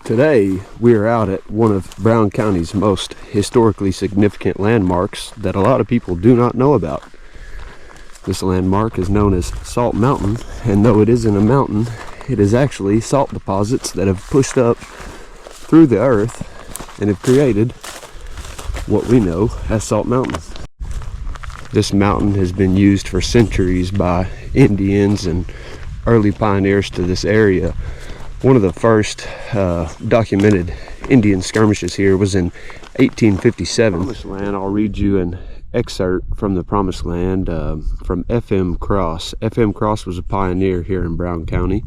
Today we are out at one of Brown County's most historically significant landmarks that a lot of people do not know about. This landmark is known as Salt Mountain, and though it isn't a mountain, it is actually salt deposits that have pushed up through the earth and have created what we know as Salt Mountain. This mountain has been used for centuries by Indians and early pioneers to this area. One of the first documented Indian skirmishes here was in 1857. Promised Land, I'll read you an excerpt from the Promised Land from F.M. Cross. F.M. Cross was a pioneer here in Brown County,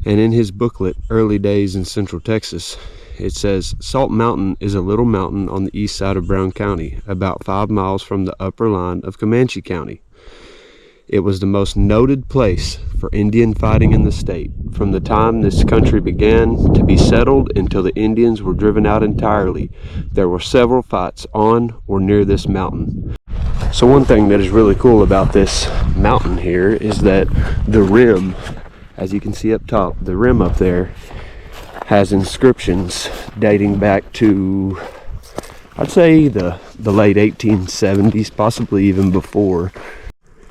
and in his booklet, Early Days in Central Texas, it says, Salt Mountain is a little mountain on the east side of Brown County, about 5 miles from the upper line of Comanche County. It was the most noted place for Indian fighting in the state, from the time this country began to be settled until the Indians were driven out entirely. There were several fights on or near this mountain. So one thing that is really cool about this mountain here is that the rim, as you can see up top, the rim up there has inscriptions dating back to, I'd say, the late 1870s, possibly even before.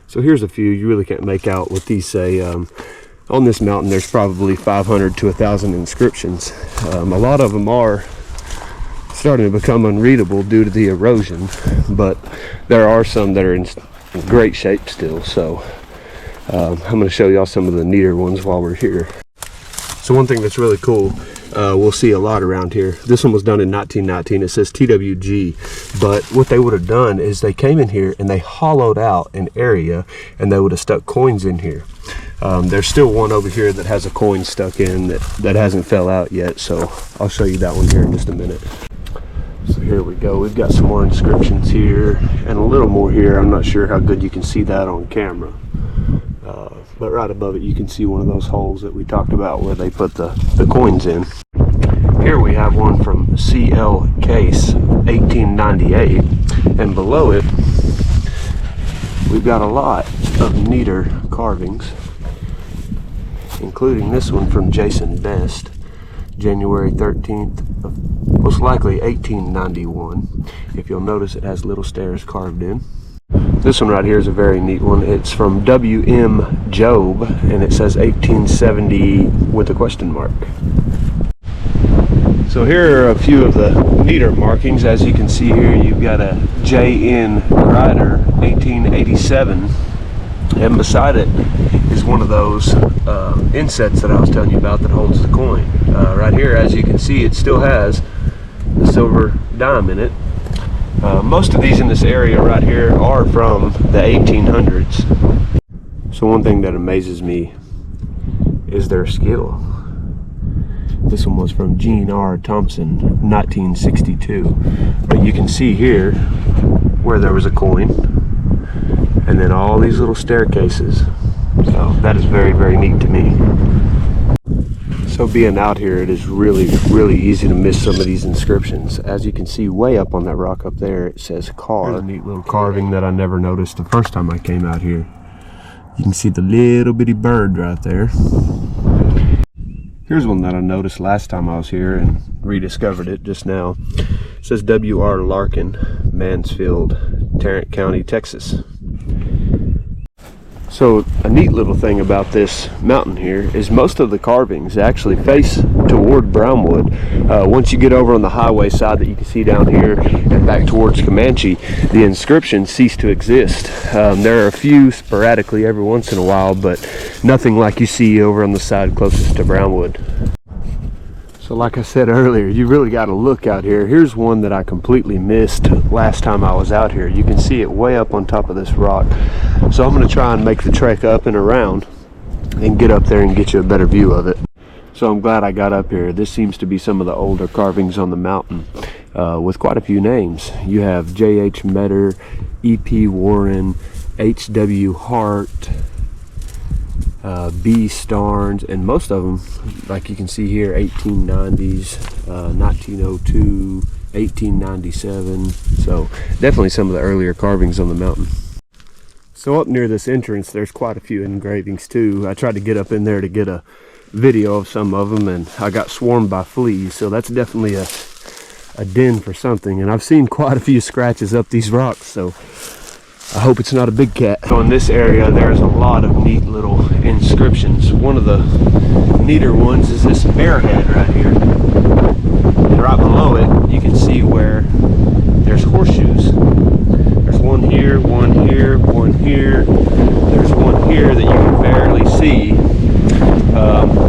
So here's a few. You really can't make out what these say. On this mountain there's probably 500 to 1,000 inscriptions. A lot of them are starting to become unreadable due to the erosion, but there are some that are in great shape still. So I'm going to show y'all some of the neater ones while we're here. So one thing that's really cool, we'll see a lot around here. This one was done in 1919. It says TWG, but what they would have done is they came in here and they hollowed out an area and they would have stuck coins in here. There's still one over here that has a coin stuck in that hasn't fell out yet, so I'll show you that one here in just a minute. So here we go. We've got some more inscriptions here and a little more here. I'm not sure how good you can see that on camera. But right above it you can see one of those holes that we talked about where they put the coins in. Here we have one from C.L. Case, 1898, and below it we've got a lot of neater carvings, including this one from Jason Best, January 13th of most likely 1891. If you'll notice, it has little stairs carved in. This one right here is a very neat one. It's from W.M. Job, and it says 1870 with a question mark. So here are a few of the neater markings. As you can see here, you've got a J.N. Ryder, 1887, and beside it is one of those insets that I was telling you about that holds the coin. Right here, as you can see, it still has the silver dime in it. Most of these in this area right here are from the 1800s. So one thing that amazes me is their skill. This one was from Gene R. Thompson, 1962. But you can see here where there was a coin, and then all these little staircases. So that is very, very neat to me. So being out here, it is really, really easy to miss some of these inscriptions. As you can see way up on that rock up there, it says car. There's a neat little carving that I never noticed the first time I came out here. You can see the little bitty bird right there. Here's one that I noticed last time I was here and rediscovered it just now. It says W.R. Larkin, Mansfield, Tarrant County, Texas. So a neat little thing about this mountain here is most of the carvings actually face toward Brownwood. Once you get over on the highway side that you can see down here and back towards Comanche, the inscriptions cease to exist. There are a few sporadically every once in a while, but nothing like you see over on the side closest to Brownwood. So like I said earlier, you really got to look out here. Here's one that I completely missed last time I was out here. You can see it way up on top of this rock. So I'm going to try and make the trek up and around and get up there and get you a better view of it. So I'm glad I got up here. This seems to be some of the older carvings on the mountain with quite a few names. You have J.H. Metter, E.P. Warren, H.W. Hart, B. Starnes, and most of them, like you can see here, 1890s, 1902, 1897. So definitely some of the earlier carvings on the mountain. So up near this entrance, there's quite a few engravings too. I tried to get up in there to get a video of some of them, and I got swarmed by fleas, so that's definitely a den for something. And I've seen quite a few scratches up these rocks, so I hope it's not a big cat. So in this area there's a lot of neat little inscriptions. One of the neater ones is this bear head right here, and right below it you can see where there's horseshoes. There's one here, one here, one here. There's one here that you can barely see.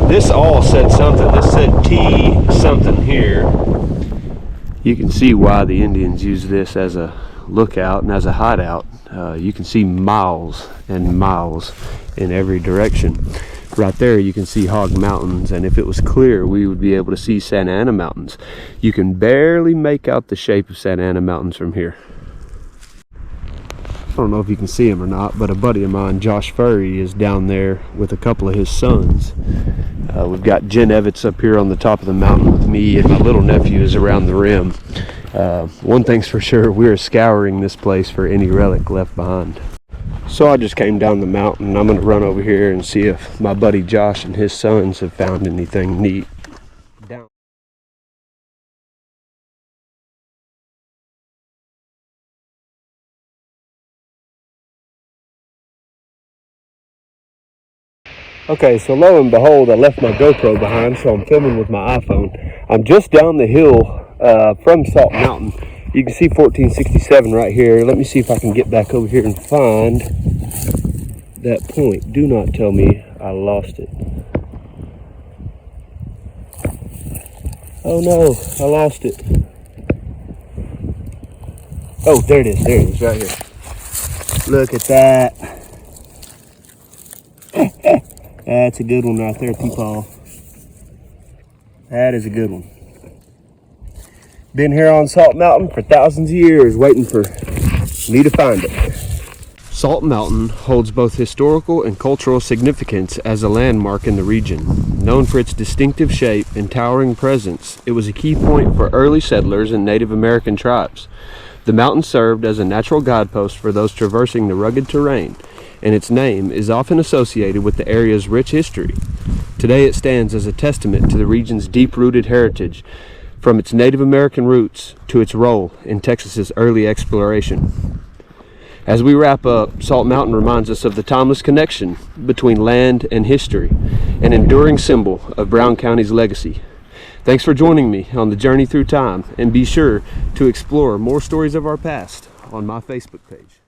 This all said something. This said T something here. You can see why the Indians use this as a lookout and as a hideout. You can see miles and miles in every direction. Right there you can see Hog Mountains, and if it was clear we would be able to see Santa Ana Mountains. You can barely make out the shape of Santa Ana Mountains from here. I don't know if you can see him or not, but a buddy of mine, Josh Furry, is down there with a couple of his sons. We've got Jen Evitz up here on the top of the mountain with me, and my little nephew is around the rim. One thing's for sure, we're scouring this place for any relic left behind. So I just came down the mountain. I'm going to run over here and see if my buddy Josh and his sons have found anything neat. Down. Okay, so lo and behold, I left my GoPro behind, so I'm filming with my iPhone. I'm just down the hill from Salt Mountain. You can see 1467 right here. Let me see if I can get back over here and find that point. Do not tell me I lost it. Oh no, I lost it. Oh, there it is, right here. Look at that. That's a good one right there, Peepaw. That is a good one. Been here on Salt Mountain for thousands of years, waiting for me to find it. Salt Mountain holds both historical and cultural significance as a landmark in the region. Known for its distinctive shape and towering presence, it was a key point for early settlers and Native American tribes. The mountain served as a natural guidepost for those traversing the rugged terrain, and its name is often associated with the area's rich history. Today it stands as a testament to the region's deep-rooted heritage, from its Native American roots to its role in Texas's early exploration. As we wrap up, Salt Mountain reminds us of the timeless connection between land and history, an enduring symbol of Brown County's legacy. Thanks for joining me on the journey through time, and be sure to explore more stories of our past on my Facebook page.